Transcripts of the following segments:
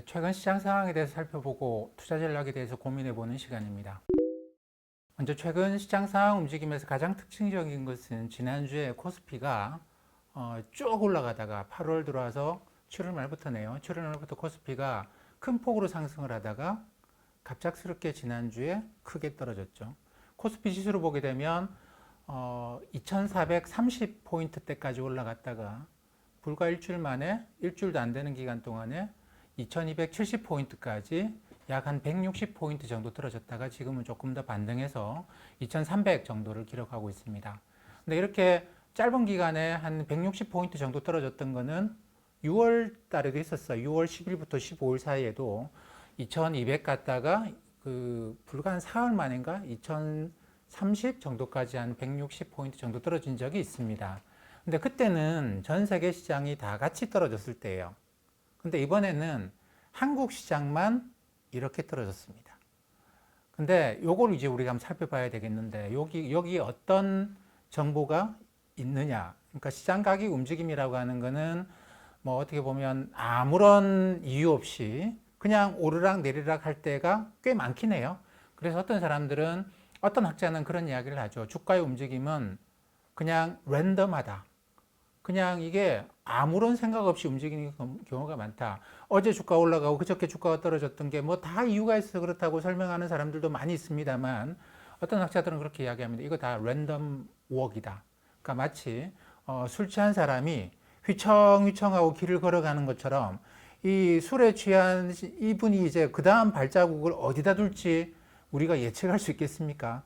최근 시장 상황에 대해서 살펴보고 투자 전략에 대해서 고민해보는 시간입니다. 먼저 최근 시장 상황 움직임에서 가장 특징적인 것은 지난주에 코스피가 쭉 올라가다가 8월 들어와서 7월 말부터네요. 7월 말부터 코스피가 큰 폭으로 상승을 하다가 갑작스럽게 지난주에 크게 떨어졌죠. 코스피 지수로 보게 되면 2430포인트대까지 올라갔다가 불과 일주일 만에 일주일도 안 되는 기간 동안에 2270포인트까지 약 한 160포인트 정도 떨어졌다가 지금은 조금 더 반등해서 2300 정도를 기록하고 있습니다. 근데 이렇게 짧은 기간에 한 160포인트 정도 떨어졌던 거는 6월 달에도 있었어요. 6월 10일부터 15일 사이에도 2200 갔다가 불과 한 4월 만인가 2030 정도까지 한 160포인트 정도 떨어진 적이 있습니다. 근데 그때는 전 세계 시장이 다 같이 떨어졌을 때예요. 근데 이번에는 한국 시장만 이렇게 떨어졌습니다. 근데 요걸 이제 우리가 한번 살펴봐야 되겠는데 여기 어떤 정보가 있느냐. 그러니까 시장 가격 움직임이라고 하는 거는 뭐 어떻게 보면 아무런 이유 없이 그냥 오르락 내리락 할 때가 꽤 많긴 해요. 그래서 어떤 학자는 그런 이야기를 하죠. 주가의 움직임은 그냥 랜덤하다. 그냥 이게 아무런 생각 없이 움직이는 경우가 많다. 어제 주가 올라가고 그저께 주가가 떨어졌던 게 뭐 다 이유가 있어서 그렇다고 설명하는 사람들도 많이 있습니다만 어떤 학자들은 그렇게 이야기합니다. 이거 다 랜덤 워크이다. 그러니까 마치 술 취한 사람이 휘청휘청하고 길을 걸어가는 것처럼 이 술에 취한 이분이 이제 그 다음 발자국을 어디다 둘지 우리가 예측할 수 있겠습니까?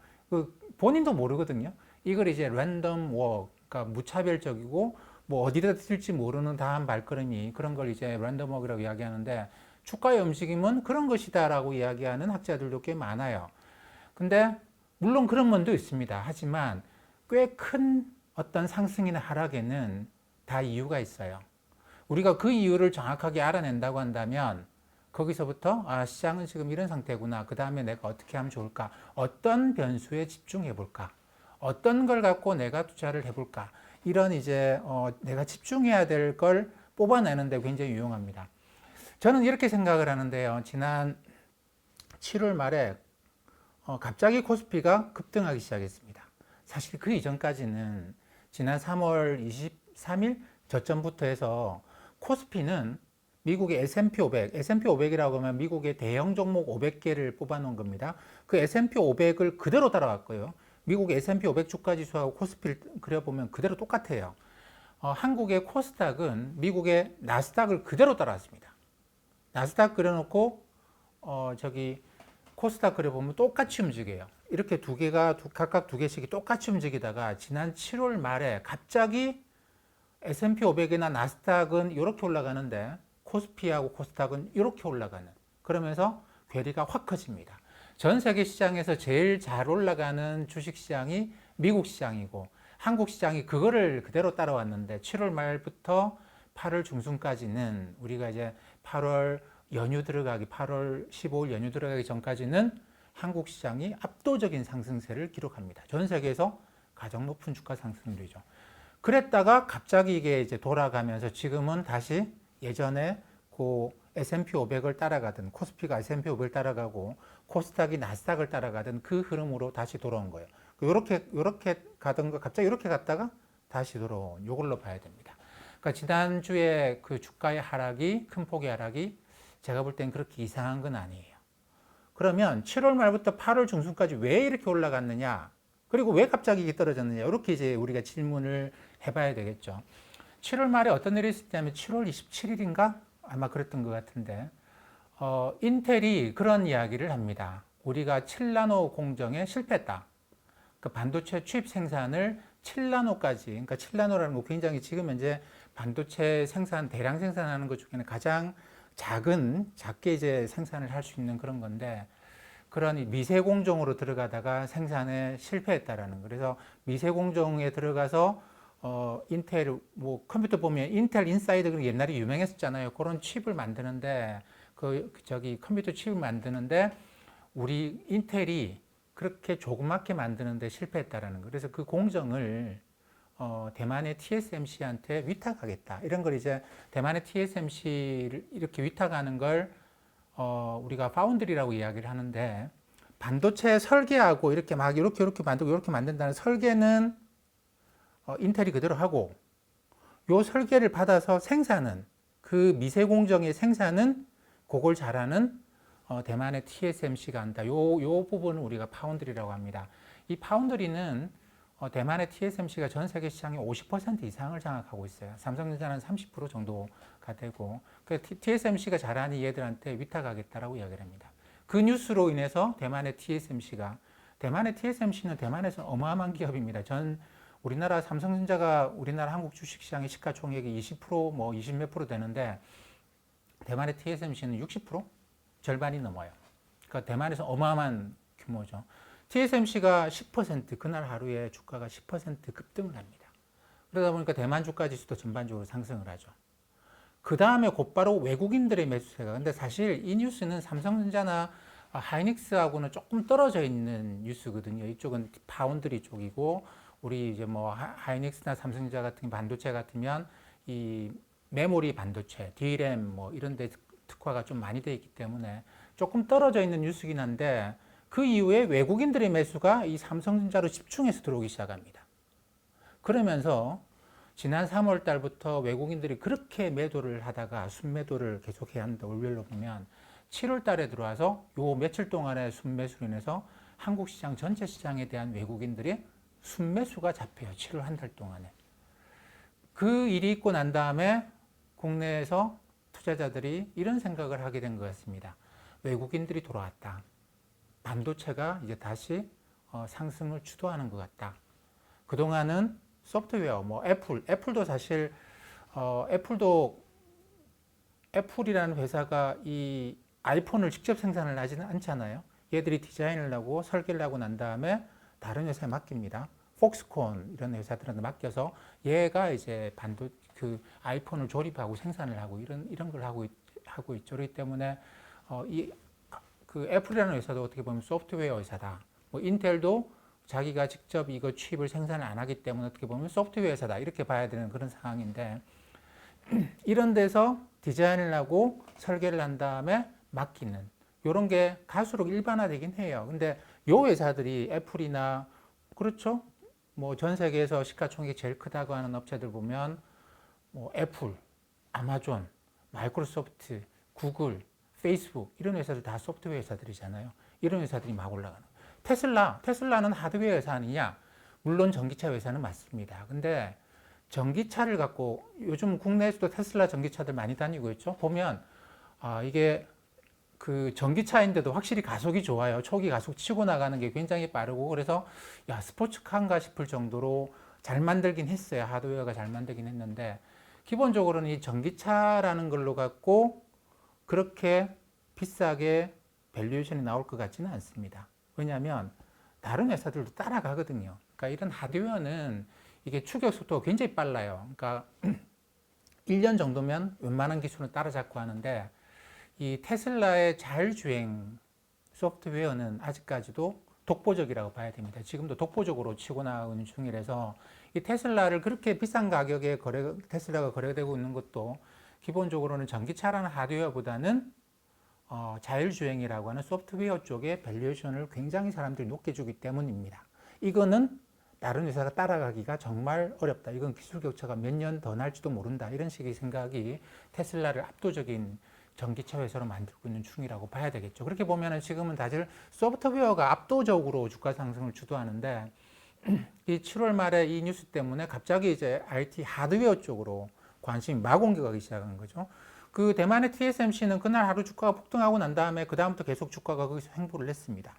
본인도 모르거든요. 이걸 이제 랜덤 워크, 그러니까 무차별적이고 뭐 어디다 쓸지 모르는 다음 발걸음이 그런 걸 이제 랜덤 워크라고 이야기하는데 주가의 움직임은 그런 것이다라고 이야기하는 학자들도 꽤 많아요. 근데 물론 그런 면도 있습니다. 하지만 꽤 큰 어떤 상승이나 하락에는 다 이유가 있어요. 우리가 그 이유를 정확하게 알아낸다고 한다면 거기서부터 시장은 지금 이런 상태구나. 그 다음에 내가 어떻게 하면 좋을까? 어떤 변수에 집중해 볼까? 어떤 걸 갖고 내가 투자를 해볼까? 이런 이제 내가 집중해야 될 걸 뽑아내는데 굉장히 유용합니다. 저는 이렇게 생각을 하는데요. 지난 7월 말에 갑자기 코스피가 급등하기 시작했습니다. 사실 그 이전까지는 지난 3월 23일 저점부터 해서 코스피는 미국의 S&P 500, S&P 500이라고 하면 미국의 대형 종목 500개를 뽑아놓은 겁니다. 그 S&P 500을 그대로 따라갔고요. 미국의 S&P 500 주가 지수하고 코스피를 그려보면 그대로 똑같아요. 한국의 코스닥은 미국의 나스닥을 그대로 따라왔습니다. 나스닥 그려놓고 코스닥 그려보면 똑같이 움직여요. 이렇게 두 개가 각각 두 개씩이 똑같이 움직이다가 지난 7월 말에 갑자기 S&P 500이나 나스닥은 이렇게 올라가는데 코스피하고 코스닥은 이렇게 올라가는, 그러면서 괴리가 확 커집니다. 전 세계 시장에서 제일 잘 올라가는 주식 시장이 미국 시장이고 한국 시장이 그거를 그대로 따라왔는데 7월 말부터 8월 중순까지는 우리가 이제 8월 15일 연휴 들어가기 전까지는 한국 시장이 압도적인 상승세를 기록합니다. 전 세계에서 가장 높은 주가 상승률이죠. 그랬다가 갑자기 이게 이제 돌아가면서 지금은 다시 예전에 그 S&P 500을 따라가던, 코스피가 S&P 500을 따라가고 코스닥이 나스닥을 따라가던 그 흐름으로 다시 돌아온 거예요. 요렇게 가던 거 갑자기 이렇게 갔다가 다시 돌아온, 요걸로 봐야 됩니다. 그러니까 지난주에 그 주가의 하락이, 큰 폭의 하락이 제가 볼 땐 그렇게 이상한 건 아니에요. 그러면 7월 말부터 8월 중순까지 왜 이렇게 올라갔느냐? 그리고 왜 갑자기 이게 떨어졌느냐? 이렇게 이제 우리가 질문을 해봐야 되겠죠. 7월 말에 어떤 일이 있었냐면 7월 27일인가? 아마 그랬던 것 같은데, 인텔이 그런 이야기를 합니다. 우리가 7나노 공정에 실패했다. 그 반도체 칩 생산을 7나노까지, 그러니까 7나노라는 거 굉장히 지금 현재 반도체 생산, 대량 생산하는 것 중에는 가장 작게 이제 생산을 할 수 있는 그런 건데, 그런 미세 공정으로 들어가다가 생산에 실패했다라는 거. 그래서 미세 공정에 들어가서 인텔 뭐 컴퓨터 보면 인텔 인사이드 옛날에 유명했었잖아요. 그런 칩을 만드는데 컴퓨터 칩을 만드는데 우리 인텔이 그렇게 조그맣게 만드는데 실패했다라는 거. 그래서 그 공정을 대만의 TSMC한테 위탁하겠다. 이런 걸 이제 대만의 TSMC를 이렇게 위탁하는 걸 우리가 파운드리라고 이야기를 하는데 반도체 설계하고 이렇게 막 이렇게 만들고 이렇게 만든다는 설계는 인텔이 그대로 하고 요 설계를 받아서 생산은 그 미세 공정의 생산은 그걸 잘하는 대만의 TSMC가 한다. 요 부분을 우리가 파운드리라고 합니다. 이 파운드리는 대만의 TSMC가 전 세계 시장의 50% 이상을 장악하고 있어요. 삼성전자는 30% 정도가 되고 TSMC가 잘하는 얘들한테 위탁하겠다라고 이야기를 합니다. 그 뉴스로 인해서 대만의 TSMC는 대만에서 어마어마한 기업입니다. 우리나라 삼성전자가 우리나라 한국 주식시장의 시가총액이 20% 뭐 20 몇 프로 되는데 대만의 TSMC는 60% 절반이 넘어요. 그러니까 대만에서 어마어마한 규모죠. TSMC가 10% 그날 하루에 주가가 10% 급등을 합니다. 그러다 보니까 대만 주가 지수도 전반적으로 상승을 하죠. 그 다음에 곧바로 외국인들의 매수세가. 근데 사실 이 뉴스는 삼성전자나 하이닉스하고는 조금 떨어져 있는 뉴스거든요. 이쪽은 파운드리 쪽이고 우리 이제 뭐 하이닉스나 삼성전자 같은 반도체 같으면 이 메모리 반도체, DRAM 뭐 이런 데 특화가 좀 많이 되어 있기 때문에 조금 떨어져 있는 뉴스긴 한데 그 이후에 외국인들의 매수가 이 삼성전자로 집중해서 들어오기 시작합니다. 그러면서 지난 3월 달부터 외국인들이 그렇게 매도를 하다가 순매도를 계속해야 한다. 월별로 보면 7월 달에 들어와서 요 며칠 동안의 순매수로 인해서 한국 시장 전체 시장에 대한 외국인들이 순매수가 잡혀요. 7월 한 달 동안에. 그 일이 있고 난 다음에 국내에서 투자자들이 이런 생각을 하게 된 것 같습니다. 외국인들이 돌아왔다. 반도체가 이제 다시 상승을 주도하는 것 같다. 그동안은 소프트웨어, 뭐 애플도 사실 애플이라는 회사가 이 아이폰을 직접 생산을 하지는 않잖아요. 얘들이 디자인을 하고 설계를 하고 난 다음에 다른 회사에 맡깁니다. 폭스콘 이런 회사들한테 맡겨서 얘가 이제 그 아이폰을 조립하고 생산을 하고 이런 걸 하고 있죠. 그렇기 때문에 그 애플이라는 회사도 어떻게 보면 소프트웨어 회사다. 뭐 인텔도 자기가 직접 이거 칩을 생산을 안 하기 때문에 어떻게 보면 소프트웨어 회사다. 이렇게 봐야 되는 그런 상황인데 이런 데서 디자인을 하고 설계를 한 다음에 맡기는 이런 게 갈수록 일반화되긴 해요. 근데 요 회사들이 애플이나 그렇죠? 뭐 전 세계에서 시가총액이 제일 크다고 하는 업체들 보면 뭐 애플, 아마존, 마이크로소프트, 구글, 페이스북 이런 회사들 다 소프트웨어 회사들이잖아요. 이런 회사들이 막 올라가는. 테슬라는 하드웨어 회사 아니냐? 물론 전기차 회사는 맞습니다. 근데 전기차를 갖고 요즘 국내에서도 테슬라 전기차들 많이 다니고 있죠. 보면 이게 그 전기차인데도 확실히 가속이 좋아요. 초기 가속 치고 나가는 게 굉장히 빠르고 그래서 야 스포츠카인가 싶을 정도로 잘 만들긴 했어요. 하드웨어가 잘 만들긴 했는데 기본적으로는 이 전기차라는 걸로 갖고 그렇게 비싸게 밸류에이션이 나올 것 같지는 않습니다. 왜냐하면 다른 회사들도 따라가거든요. 그러니까 이런 하드웨어는 이게 추격 속도가 굉장히 빨라요. 그러니까 1년 정도면 웬만한 기술은 따라잡고 하는데 이 테슬라의 자율주행 소프트웨어는 아직까지도 독보적이라고 봐야 됩니다. 지금도 독보적으로 치고 나가는 중이라서 이 테슬라를 그렇게 비싼 가격에 테슬라가 거래되고 있는 것도 기본적으로는 전기차라는 하드웨어보다는 자율주행이라고 하는 소프트웨어 쪽에 밸류에이션을 굉장히 사람들이 높게 주기 때문입니다. 이거는 다른 회사가 따라가기가 정말 어렵다. 이건 기술 격차가 몇 년 더 날지도 모른다. 이런 식의 생각이 테슬라를 압도적인 전기차 회사로 만들고 있는 중이라고 봐야 되겠죠. 그렇게 보면 지금은 다들 소프트웨어가 압도적으로 주가 상승을 주도하는데 이 7월 말에 이 뉴스 때문에 갑자기 이제 IT 하드웨어 쪽으로 관심이 막 옮겨가기 시작한 거죠. 그 대만의 TSMC는 그날 하루 주가가 폭등하고 난 다음에 그 다음부터 계속 주가가 거기서 횡보를 했습니다.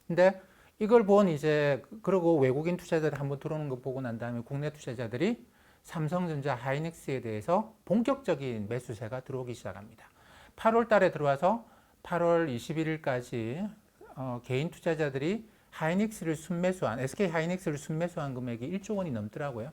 근데 이걸 본 이제 그러고 외국인 투자자들이 한번 들어오는 거 보고 난 다음에 국내 투자자들이 삼성전자, 하이닉스에 대해서 본격적인 매수세가 들어오기 시작합니다. 8월 달에 들어와서 8월 21일까지 개인 투자자들이 하이닉스를 순매수한 SK 하이닉스를 순매수한 금액이 1조 원이 넘더라고요.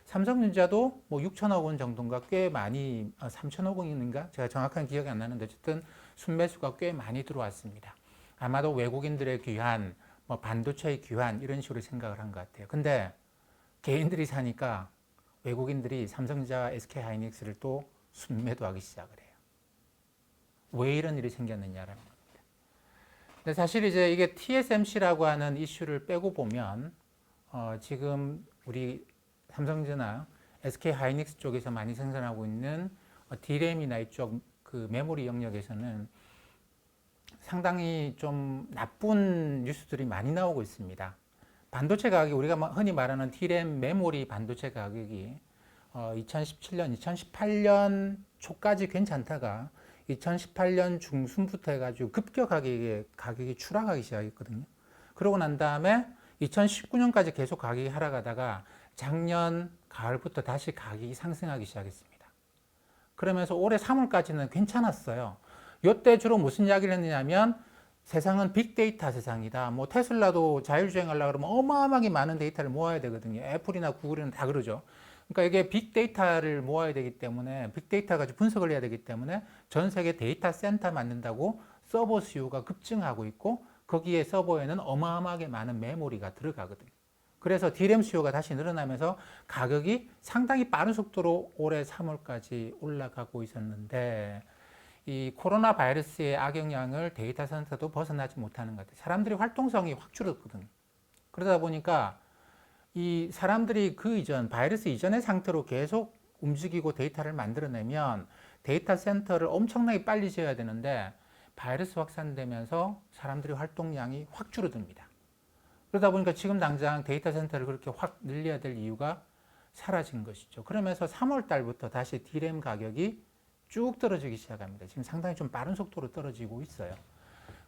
삼성전자도 뭐 6천억 원 정도인가 꽤 많이 3천억 원인가 제가 정확한 기억이 안 나는데 어쨌든 순매수가 꽤 많이 들어왔습니다. 아마도 외국인들의 귀환, 뭐 반도체의 귀환 이런 식으로 생각을 한 것 같아요. 근데 개인들이 사니까 외국인들이 삼성전자, SK 하이닉스를 또 순매도하기 시작을 해요. 왜 이런 일이 생겼느냐라는 겁니다. 근데 사실 이제 이게 TSMC라고 하는 이슈를 빼고 보면 지금 우리 삼성전자, SK 하이닉스 쪽에서 많이 생산하고 있는 D램이나 이쪽 그 메모리 영역에서는 상당히 좀 나쁜 뉴스들이 많이 나오고 있습니다. 반도체 가격이 우리가 흔히 말하는 D램 메모리 반도체 가격이 2017년, 2018년 초까지 괜찮다가 2018년 중순부터 해가지고 급격하게 가격이 추락하기 시작했거든요. 그러고 난 다음에 2019년까지 계속 가격이 하락하다가 작년 가을부터 다시 가격이 상승하기 시작했습니다. 그러면서 올해 3월까지는 괜찮았어요. 이때 주로 무슨 이야기를 했느냐면 세상은 빅데이터 세상이다. 뭐 테슬라도 자율주행하려고 그러면 어마어마하게 많은 데이터를 모아야 되거든요. 애플이나 구글은 다 그러죠. 그러니까 이게 빅데이터를 모아야 되기 때문에 빅데이터 가지고 분석을 해야 되기 때문에 전 세계 데이터 센터 만든다고 서버 수요가 급증하고 있고 거기에 서버에는 어마어마하게 많은 메모리가 들어가거든요. 그래서 D램 수요가 다시 늘어나면서 가격이 상당히 빠른 속도로 올해 3월까지 올라가고 있었는데 이 코로나 바이러스의 악영향을 데이터 센터도 벗어나지 못하는 것 같아요. 사람들이 활동성이 확 줄었거든요. 그러다 보니까 이 사람들이 그 이전, 바이러스 이전의 상태로 계속 움직이고 데이터를 만들어내면 데이터 센터를 엄청나게 빨리 지어야 되는데 바이러스 확산되면서 사람들이 활동량이 확 줄어듭니다. 그러다 보니까 지금 당장 데이터 센터를 그렇게 확 늘려야 될 이유가 사라진 것이죠. 그러면서 3월 달부터 다시 D램 가격이 쭉 떨어지기 시작합니다. 지금 상당히 좀 빠른 속도로 떨어지고 있어요.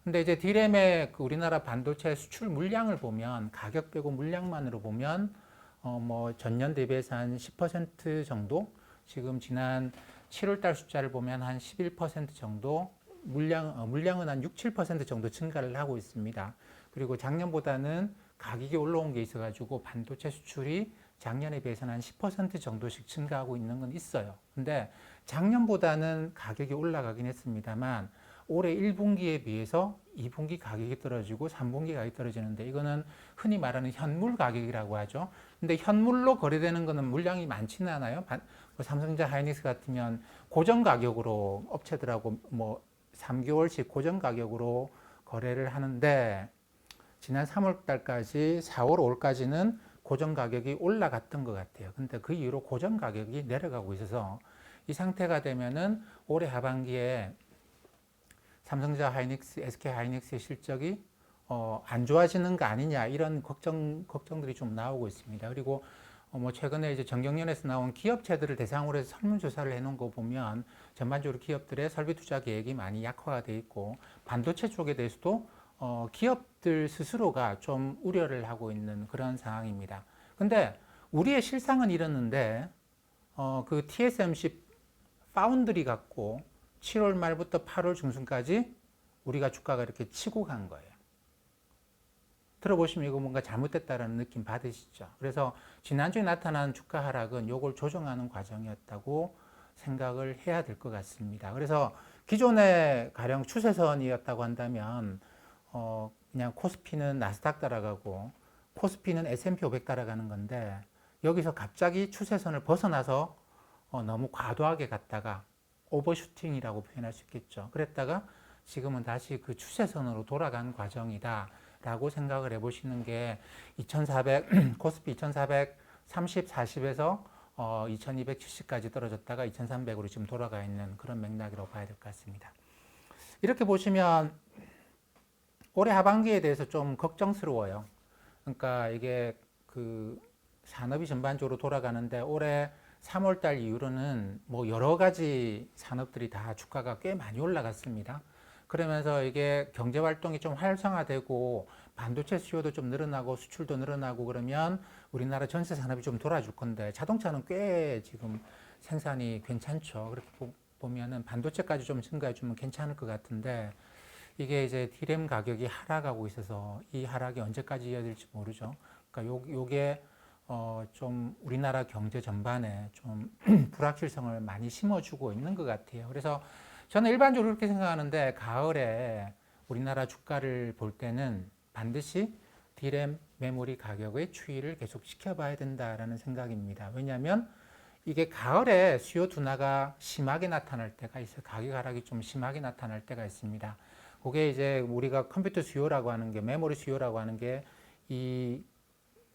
근데 이제 D램의 그 우리나라 반도체 수출 물량을 보면 가격 빼고 물량만으로 보면 뭐 전년 대비해서 한 10% 정도 지금 지난 7월 달 숫자를 보면 한 11% 정도 물량은 한 6, 7% 정도 증가를 하고 있습니다. 그리고 작년보다는 가격이 올라온 게 있어가지고 반도체 수출이 작년에 비해서는 한 10% 정도씩 증가하고 있는 건 있어요. 근데 작년보다는 가격이 올라가긴 했습니다만 올해 1분기에 비해서 2분기 가격이 떨어지고 3분기 가격이 떨어지는데 이거는 흔히 말하는 현물 가격이라고 하죠. 근데 현물로 거래되는 거는 물량이 많지는 않아요. 삼성전자 하이닉스 같으면 고정 가격으로 업체들하고 뭐 3개월씩 고정 가격으로 거래를 하는데 지난 3월 달까지 4월 5월까지는 고정 가격이 올라갔던 것 같아요. 근데 그 이후로 고정 가격이 내려가고 있어서 이 상태가 되면은 올해 하반기에 삼성전자 하이닉스, SK 하이닉스의 실적이 안 좋아지는 거 아니냐 이런 걱정들이 좀 나오고 있습니다. 그리고 뭐 최근에 이제 정경련에서 나온 기업체들을 대상으로 해서 설문조사를 해놓은 거 보면 전반적으로 기업들의 설비 투자 계획이 많이 약화가 돼 있고 반도체 쪽에 대해서도 기업들 스스로가 좀 우려를 하고 있는 그런 상황입니다. 근데 우리의 실상은 이렇는데 그 TSMC 파운드리 갖고 7월 말부터 8월 중순까지 우리가 주가가 이렇게 치고 간 거예요. 들어보시면 이거 뭔가 잘못됐다라는 느낌 받으시죠? 그래서 지난주에 나타난 주가 하락은 이걸 조정하는 과정이었다고 생각을 해야 될 것 같습니다. 그래서 기존의 가령 추세선이었다고 한다면 그냥 코스피는 나스닥 따라가고 코스피는 S&P 500 따라가는 건데 여기서 갑자기 추세선을 벗어나서 너무 과도하게 갔다가 오버슈팅이라고 표현할 수 있겠죠. 그랬다가 지금은 다시 그 추세선으로 돌아간 과정이다 라고 생각을 해보시는 게 2400, 코스피 2430, 40에서 2270까지 떨어졌다가 2300으로 지금 돌아가 있는 그런 맥락이라고 봐야 될 것 같습니다. 이렇게 보시면 올해 하반기에 대해서 좀 걱정스러워요. 그러니까 이게 그 산업이 전반적으로 돌아가는데 올해 3월 달 이후로는 뭐 여러 가지 산업들이 다 주가가 꽤 많이 올라갔습니다. 그러면서 이게 경제 활동이 좀 활성화되고 반도체 수요도 좀 늘어나고 수출도 늘어나고 그러면 우리나라 전체 산업이 좀 돌아줄 건데 자동차는 꽤 지금 생산이 괜찮죠. 그렇게 보면은 반도체까지 좀 증가해 주면 괜찮을 것 같은데 이게 이제 D램 가격이 하락하고 있어서 이 하락이 언제까지 이어질지 모르죠. 그러니까 요게 좀 우리나라 경제 전반에 좀 불확실성을 많이 심어주고 있는 것 같아요. 그래서 저는 일반적으로 그렇게 생각하는데 가을에 우리나라 주가를 볼 때는 반드시 D램 메모리 가격의 추이를 계속 지켜봐야 된다라는 생각입니다. 왜냐하면 이게 가을에 수요 둔화가 심하게 나타날 때가 있어요. 가격 하락이 좀 심하게 나타날 때가 있습니다. 그게 이제 우리가 컴퓨터 수요라고 하는 게, 메모리 수요라고 하는 게 이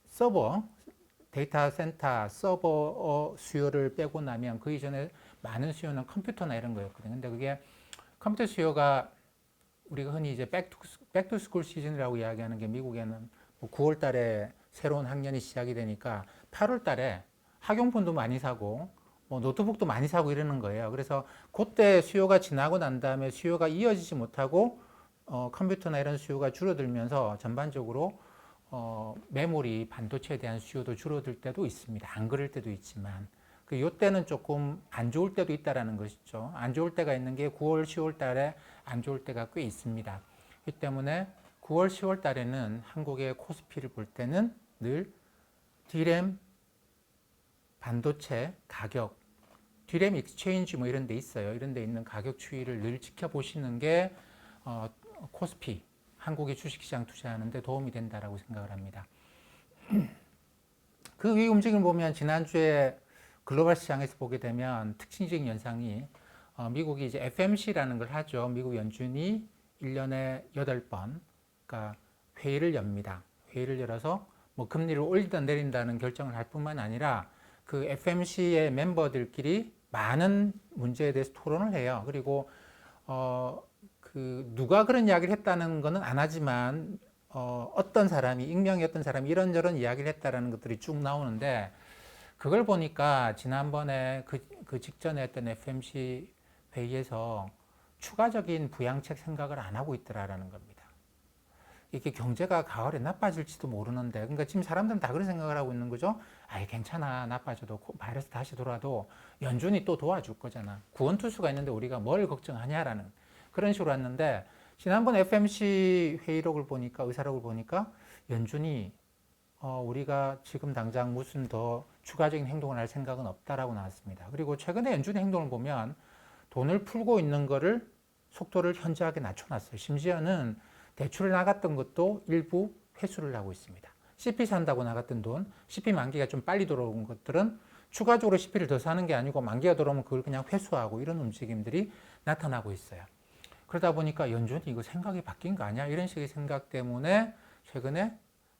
서버, 데이터 센터 서버 수요를 빼고 나면 그 이전에 많은 수요는 컴퓨터나 이런 거였거든요. 근데 그게 컴퓨터 수요가 우리가 흔히 이제 백투 스쿨 시즌이라고 이야기하는 게 미국에는 뭐 9월 달에 새로운 학년이 시작이 되니까 8월 달에 학용품도 많이 사고 뭐 노트북도 많이 사고 이러는 거예요. 그래서 그때 수요가 지나고 난 다음에 수요가 이어지지 못하고 컴퓨터나 이런 수요가 줄어들면서 전반적으로 메모리 반도체에 대한 수요도 줄어들 때도 있습니다. 안 그럴 때도 있지만 요때는 조금 안 좋을 때도 있다라는 것이죠. 안 좋을 때가 있는 게 9월, 10월 달에 안 좋을 때가 꽤 있습니다. 이 때문에 9월, 10월 달에는 한국의 코스피를 볼 때는 늘 D램 반도체 가격, D램 익스체인지 뭐 이런 데 있어요. 이런 데 있는 가격 추이를 늘 지켜보시는 게 코스피, 한국의 주식시장 투자하는데 도움이 된다라고 생각을 합니다. 그 위 움직임을 보면 지난주에 글로벌 시장에서 보게 되면 특징적인 현상이 미국이 이제 FMC라는 걸 하죠. 미국 연준이 1년에 8번 그러니까 회의를 엽니다. 회의를 열어서 뭐 금리를 올리든 내린다는 결정을 할 뿐만 아니라 그 FMC의 멤버들끼리 많은 문제에 대해서 토론을 해요. 그리고 누가 그런 이야기를 했다는 것은 안 하지만 어떤 사람이 익명의 어떤 사람이 이런저런 이야기를 했다라는 것들이 쭉 나오는데 그걸 보니까 지난번에 그 직전에 했던 FMC 회의에서 추가적인 부양책 생각을 안 하고 있더라라는 겁니다. 이게 경제가 가을에 나빠질지도 모르는데, 그러니까 지금 사람들은 다 그런 생각을 하고 있는 거죠. 아이, 괜찮아. 나빠져도 바이러스 다시 돌아도 연준이 또 도와줄 거잖아. 구원투수가 있는데 우리가 뭘 걱정하냐라는 그런 식으로 왔는데, 지난번 FMC 회의록을 보니까, 의사록을 보니까 연준이 우리가 지금 당장 무슨 더 추가적인 행동을 할 생각은 없다라고 나왔습니다. 그리고 최근에 연준의 행동을 보면 돈을 풀고 있는 거를 속도를 현저하게 낮춰놨어요. 심지어는 대출을 나갔던 것도 일부 회수를 하고 있습니다. CP 산다고 나갔던 돈, CP 만기가 좀 빨리 들어온 것들은 추가적으로 CP를 더 사는 게 아니고 만기가 들어오면 그걸 그냥 회수하고 이런 움직임들이 나타나고 있어요. 그러다 보니까 연준이 이거 생각이 바뀐 거 아니야? 이런 식의 생각 때문에 최근에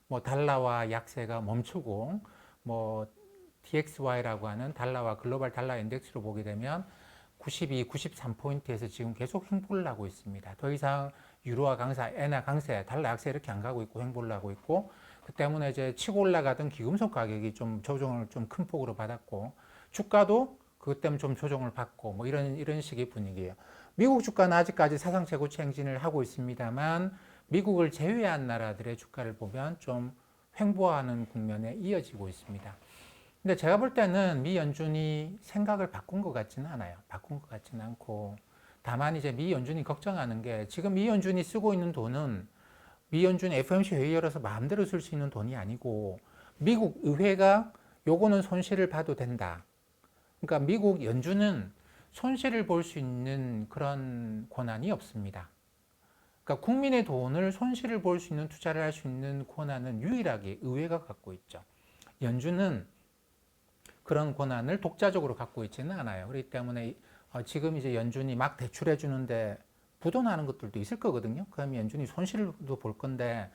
뭐 달러와 약세가 멈추고 뭐 DXY라고 하는 달러와 글로벌 달러 인덱스로 보게 되면 92, 93포인트에서 지금 계속 횡보를 하고 있습니다. 더 이상 유로화 강세, 엔화 강세, 달러 약세 이렇게 안 가고 있고 횡보를 하고 있고 그 때문에 이제 치고 올라가던 기금속 가격이 좀 조정을 좀 큰 폭으로 받았고 주가도 그것 때문에 좀 조정을 받고 뭐 이런 식의 분위기예요. 미국 주가는 아직까지 사상 최고치 행진을 하고 있습니다만 미국을 제외한 나라들의 주가를 보면 좀 횡보하는 국면에 이어지고 있습니다. 근데 제가 볼 때는 미 연준이 생각을 바꾼 것 같지는 않아요. 바꾼 것 같지는 않고 다만 이제 미 연준이 걱정하는 게 지금 미 연준이 쓰고 있는 돈은 미 연준이 FOMC 회의 열어서 마음대로 쓸 수 있는 돈이 아니고 미국 의회가 요거는 손실을 봐도 된다. 그러니까 미국 연준은 손실을 볼 수 있는 그런 권한이 없습니다. 그러니까 국민의 돈을 손실을 볼 수 있는 투자를 할 수 있는 권한은 유일하게 의회가 갖고 있죠. 연준은 그런 권한을 독자적으로 갖고 있지는 않아요. 그렇기 때문에 지금 이제 연준이 막 대출해 주는데 부도나는 것들도 있을 거거든요. 그러면 연준이 손실도 볼 건데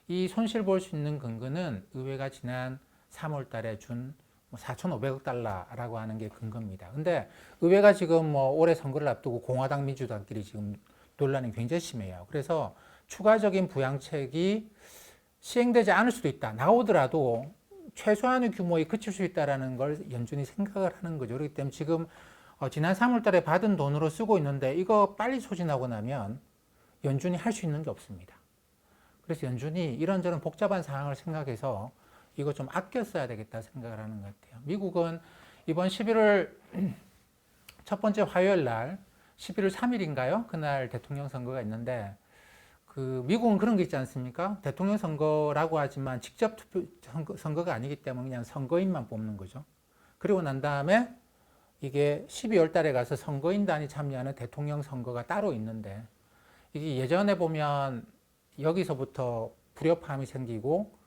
이 손실 볼 수 있는 근거는 의회가 지난 3월 달에 준 4,500억 달러라고 하는 게 근거입니다. 근데 의회가 지금 뭐 올해 선거를 앞두고 공화당 민주당끼리 지금 논란이 굉장히 심해요. 그래서 추가적인 부양책이 시행되지 않을 수도 있다. 나오더라도 최소한의 규모에 그칠 수 있다는 걸 연준이 생각을 하는 거죠. 그렇기 때문에 지금 지난 3월 달에 받은 돈으로 쓰고 있는데 이거 빨리 소진하고 나면 연준이 할 수 있는 게 없습니다. 그래서 연준이 이런저런 복잡한 상황을 생각해서 이거 좀 아껴 써야 되겠다 생각을 하는 것 같아요. 미국은 이번 11월 첫 번째 화요일 날 11월 3일인가요? 그날 대통령 선거가 있는데 미국은 그런 게 있지 않습니까? 대통령 선거라고 하지만 직접 투표 선거가 아니기 때문에 그냥 선거인만 뽑는 거죠. 그리고 난 다음에 이게 12월 달에 가서 선거인단이 참여하는 대통령 선거가 따로 있는데 이게 예전에 보면 여기서부터 불협화음이 생기고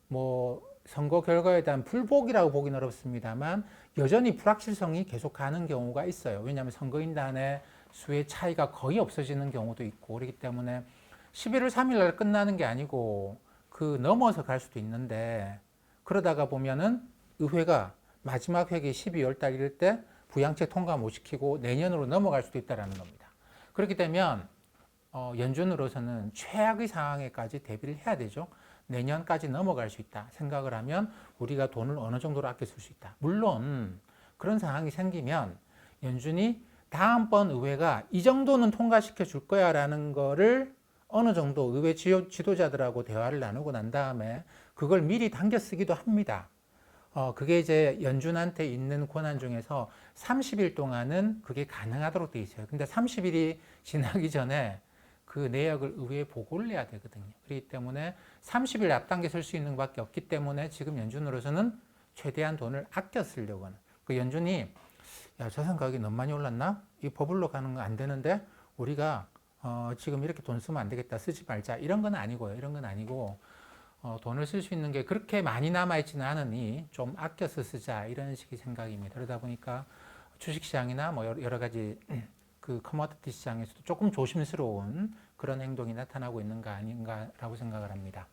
뭐 선거 결과에 대한 불복이라고 보기는 어렵습니다만 여전히 불확실성이 계속 가는 경우가 있어요. 왜냐하면 선거인단의 수의 차이가 거의 없어지는 경우도 있고 그렇기 때문에 11월 3일 날 끝나는 게 아니고 그 넘어서 갈 수도 있는데 그러다가 보면은 의회가 마지막 회기 12월 달 이럴 때 부양책 통과 못 시키고 내년으로 넘어갈 수도 있다는 겁니다. 그렇게 되면 연준으로서는 최악의 상황에까지 대비를 해야 되죠. 내년까지 넘어갈 수 있다 생각을 하면 우리가 돈을 어느 정도로 아껴 쓸 수 있다. 물론 그런 상황이 생기면 연준이 다음번 의회가 이 정도는 통과시켜 줄 거야 라는 거를 어느 정도 의회 지도자들하고 대화를 나누고 난 다음에 그걸 미리 당겨 쓰기도 합니다. 그게 이제 연준한테 있는 권한 중에서 30일 동안은 그게 가능하도록 돼 있어요. 근데 30일이 지나기 전에 그 내역을 의회에 보고를 해야 되거든요. 그렇기 때문에 30일 앞당겨 쓸 수 있는 것밖에 없기 때문에 지금 연준으로서는 최대한 돈을 아껴 쓰려고 하는. 그 연준이 야, 자산 가격이 너무 많이 올랐나? 이 버블로 가는 거 안 되는데 우리가 지금 이렇게 돈 쓰면 안 되겠다. 쓰지 말자. 이런 건 아니고요. 이런 건 아니고 돈을 쓸 수 있는 게 그렇게 많이 남아있지는 않으니 좀 아껴서 쓰자. 이런 식의 생각입니다. 그러다 보니까 주식시장이나 뭐 여러 가지 그 커머디티 시장에서도 조금 조심스러운 그런 행동이 나타나고 있는 거 아닌가라고 생각을 합니다.